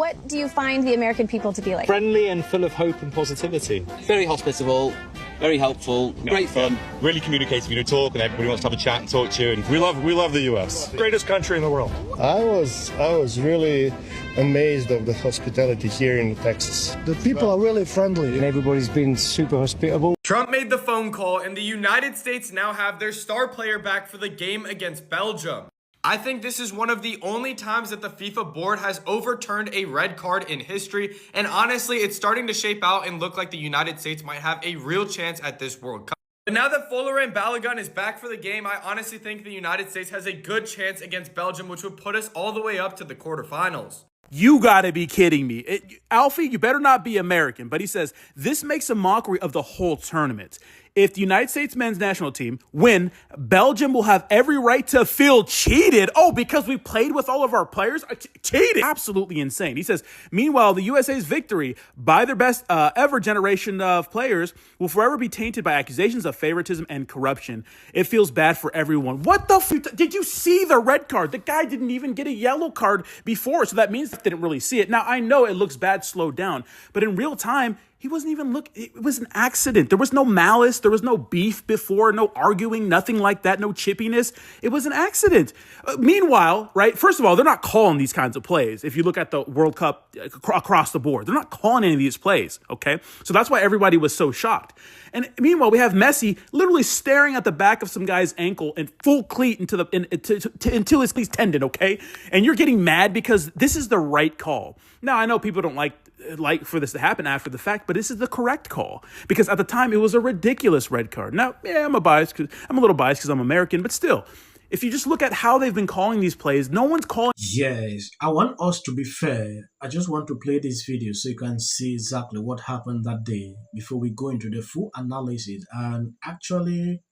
what do you find the American people to be like? Friendly and full of hope and positivity. Very hospitable, very helpful, great fun. Really communicative, talk, and everybody wants to have a chat and talk to you. And we love the US. Greatest country in the world. I was really amazed of the hospitality here in Texas. The people are really friendly and everybody's been super hospitable. Trump made the phone call, and the United States now have their star player back for the game against Belgium. I think this is one of the only times that the FIFA board has overturned a red card in history, and honestly, it's starting to shape out and look like the United States might have a real chance at this World Cup. But now that Folarin Balogun is back for the game, I honestly think the United States has a good chance against Belgium, which would put us all the way up to the quarterfinals. You gotta be kidding me. Alfie, you better not be American. But he says, this makes a mockery of the whole tournament. If the United States men's national team win, Belgium will have every right to feel cheated. Oh, because we played with all of our players? Cheated. Absolutely insane. He says, meanwhile, the USA's victory by their best ever generation of players will forever be tainted by accusations of favoritism and corruption. It feels bad for everyone. What the f? Did you see the red card? The guy didn't even get a yellow card before, so that means they didn't really see it. Now, I know it looks bad slowed down, but in real time, he wasn't even looking. It was an accident. There was no malice. There was no beef before, no arguing, nothing like that, no chippiness. It was an accident. Meanwhile, right, first of all, they're not calling these kinds of plays. If you look at the World Cup across the board, they're not calling any of these plays, okay? So that's why everybody was so shocked. And meanwhile, we have Messi literally staring at the back of some guy's ankle in full cleat into his cleat tendon, okay? And you're getting mad because this is the right call. Now, I know people don't like for this to happen after the fact, but this is the correct call because at the time it was a ridiculous red card. Now, yeah, I'm a little biased because I'm American, but still, if you just look at how they've been calling these plays, no one's calling. Yes, I want us to be fair. I just want to play this video so you can see exactly what happened that day before we go into the full analysis and actually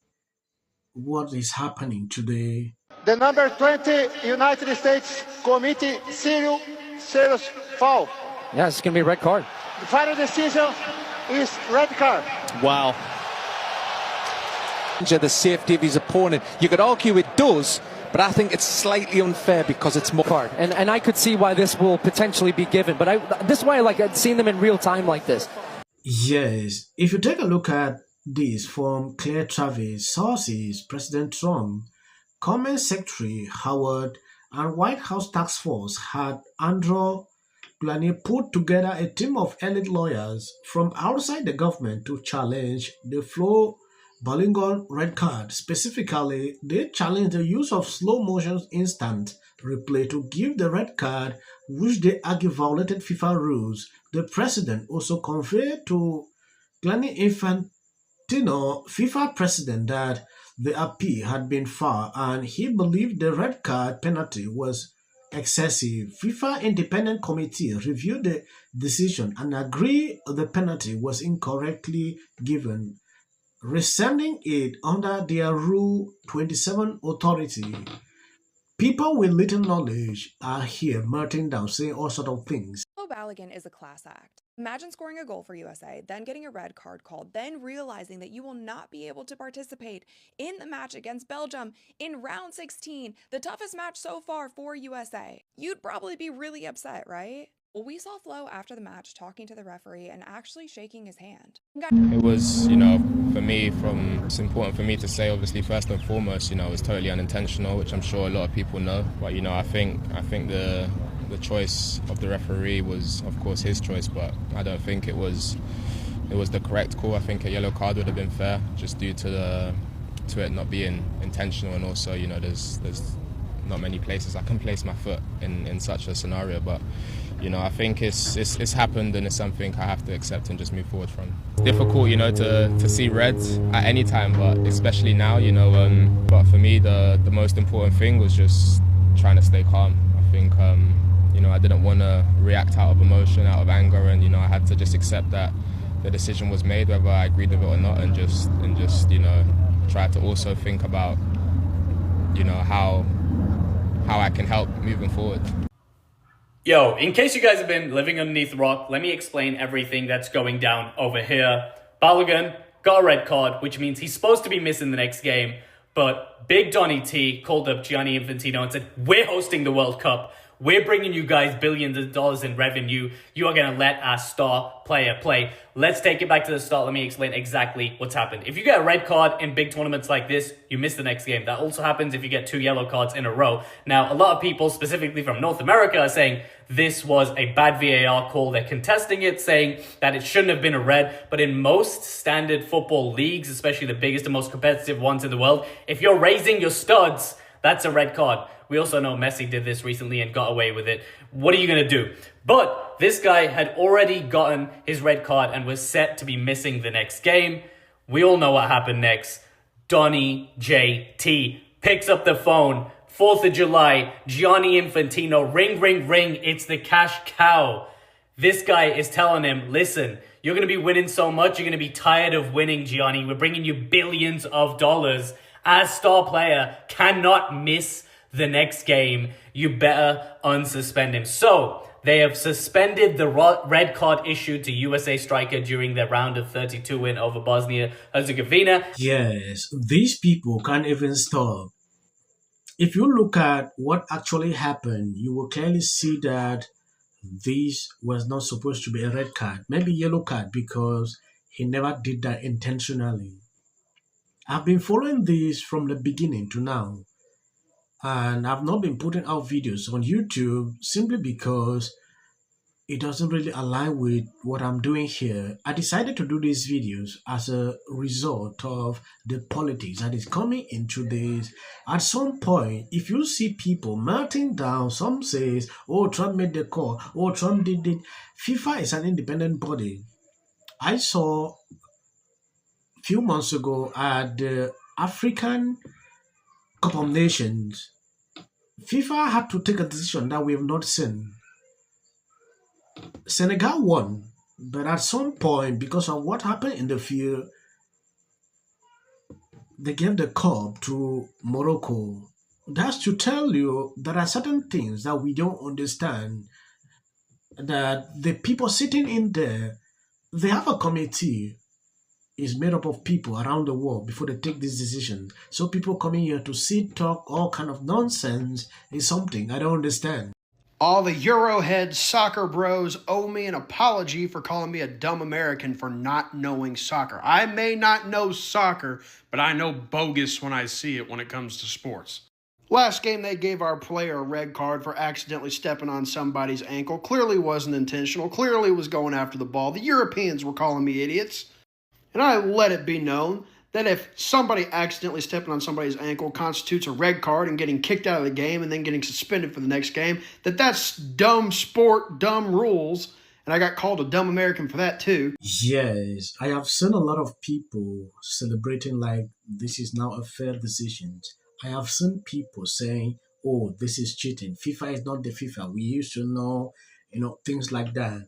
what is happening today. The number 20 United States committee serious foul. Yeah, it's going to be a red card. The final decision is red card. Wow. The safety of his opponent. You could argue it does, but I think it's slightly unfair because it's more card. And I could see why this will potentially be given, but this is why I like seeing them in real time like this. Yes, if you take a look at this from Claire Travis, sources, President Trump, Commerce Secretary Howard, and White House Task Force had Andrew Glani put together a team of elite lawyers from outside the government to challenge the Folarin Balogun red card. Specifically, they challenged the use of slow motion instant replay to give the red card, which they argue violated FIFA rules. The president also conveyed to Gianni Infantino, FIFA president, that the appeal had been fair and he believed the red card penalty was excessive. FIFA Independent Committee reviewed the decision and agreed the penalty was incorrectly given, rescinding it under their Rule 27 authority. People with little knowledge are here melting down, saying all sorts of things. Balogun is a class act. Imagine scoring a goal for USA, then getting a red card called, then realizing that you will not be able to participate in the match against Belgium in round 16, the toughest match so far for USA. You'd probably be really upset, right? Well, we saw Flo after the match talking to the referee and actually shaking his hand. It was, for me, it's important for me to say, obviously, first and foremost, it was totally unintentional, which I'm sure a lot of people know. But, I think the choice of the referee was, of course, his choice, but I don't think it was the correct call. I think a yellow card would have been fair, just due to it not being intentional, and also, there's not many places I can place my foot in such a scenario. But I think it's happened, and it's something I have to accept and just move forward from. It's difficult, to see red at any time, but especially now, But for me, the most important thing was just trying to stay calm. I think, I didn't want to react out of emotion, out of anger, and I had to just accept that the decision was made, whether I agreed with it or not, and just try to also think about, how I can help moving forward. Yo, in case you guys have been living underneath a rock, let me explain everything that's going down over here. Balogun got a red card, which means he's supposed to be missing the next game. But Big Donny T called up Gianni Infantino and said, we're hosting the World Cup. We're bringing you guys billions of dollars in revenue. You are going to let our star player play. Let's take it back to the start. Let me explain exactly what's happened. If you get a red card in big tournaments like this, you miss the next game. That also happens if you get 2 yellow cards in a row. Now, a lot of people, specifically from North America, are saying this was a bad VAR call. They're contesting it, saying that it shouldn't have been a red. But in most standard football leagues, especially the biggest and most competitive ones in the world, if you're raising your studs, that's a red card. We also know Messi did this recently and got away with it. What are you going to do? But this guy had already gotten his red card and was set to be missing the next game. We all know what happened next. Donny JT picks up the phone. 4th of July, Gianni Infantino, ring, ring, ring. It's the cash cow. This guy is telling him, listen, you're going to be winning so much. You're going to be tired of winning, Gianni. We're bringing you billions of dollars. As star player, cannot miss the next game. You better unsuspend him. So they have suspended the red card issued to USA striker during their round of 32 win over Bosnia-Herzegovina. Yes, these people can't even stop. If you look at what actually happened, you will clearly see that this was not supposed to be a red card. Maybe yellow card because he never did that intentionally. I've been following this from the beginning to now. And I've not been putting out videos on YouTube simply because it doesn't really align with what I'm doing here. I decided to do these videos as a result of the politics that is coming into this. At some point, if you see people melting down, some says, oh, Trump made the call, oh, Trump did it. FIFA is an independent body. I saw a few months ago at the African Cup of Nations, FIFA had to take a decision that we have not seen. Senegal won, but at some point, because of what happened in the field, they gave the cup to Morocco. That's to tell you there are certain things that we don't understand, that the people sitting in there, they have a committee. Is made up of people around the world before they take this decision. So people coming here to sit, talk, all kind of nonsense is something I don't understand. All the Eurohead soccer bros owe me an apology for calling me a dumb American for not knowing soccer. I may not know soccer, but I know bogus when I see it when it comes to sports. Last game, they gave our player a red card for accidentally stepping on somebody's ankle. Clearly wasn't intentional. Clearly was going after the ball. The Europeans were calling me idiots. And I let it be known that if somebody accidentally stepping on somebody's ankle constitutes a red card and getting kicked out of the game and then getting suspended for the next game, that's dumb sport, dumb rules. And I got called a dumb American for that too. Yes, I have seen a lot of people celebrating like this is now a fair decision. I have seen people saying, oh, this is cheating. FIFA is not the FIFA. We used to know, things like that.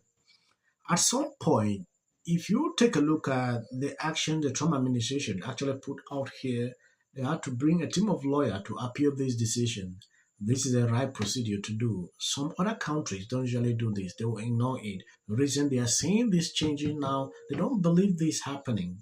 At some point, if you take a look at the action the Trump administration actually put out here, they had to bring a team of lawyers to appeal this decision. This is the right procedure to do. Some other countries don't usually do this. They will ignore it. The reason they are seeing this changing now, they don't believe this happening.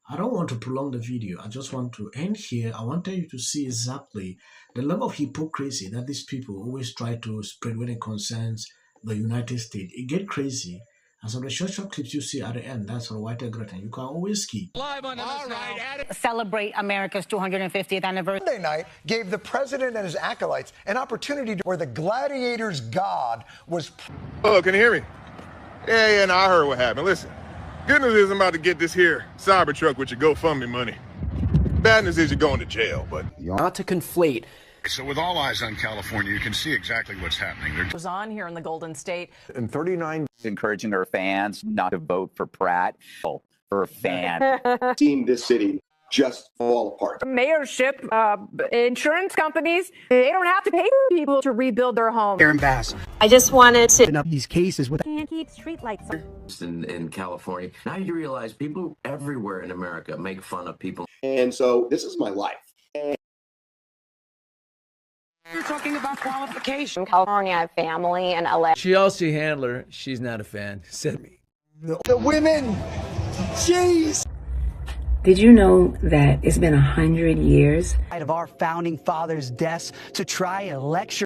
I don't want to prolong the video. I just want to end here. I wanted you to see exactly the level of hypocrisy that these people always try to spread when it concerns the United States. It gets crazy. And so the short clips you see at the end, that's for White Greta. You can always skip. Live on celebrate America's 250th anniversary. Monday night gave the president and his acolytes an opportunity where the gladiator's god was. Oh, can you hear me? Yeah, no, I heard what happened. Listen, good news is I'm about to get this here Cybertruck with your GoFundMe money. Bad news is you're going to jail, but not to conflate. So with all eyes on California, you can see exactly what's happening. It was on here in the Golden State. And 39 encouraging her fans not to vote for Pratt. For a fan. Seeing this city just fall apart. Mayorship, insurance companies, they don't have to pay people to rebuild their homes. Aaron Bass. I just wanted to up these cases with can't keep streetlights in California. Now you realize people everywhere in America make fun of people. And so this is my life. You're talking about qualification. California, I have family in LA. Chelsea Handler, she's not a fan. Send me. The women, jeez. Did you know that it's been 100 years of our founding fathers' deaths to try and lecture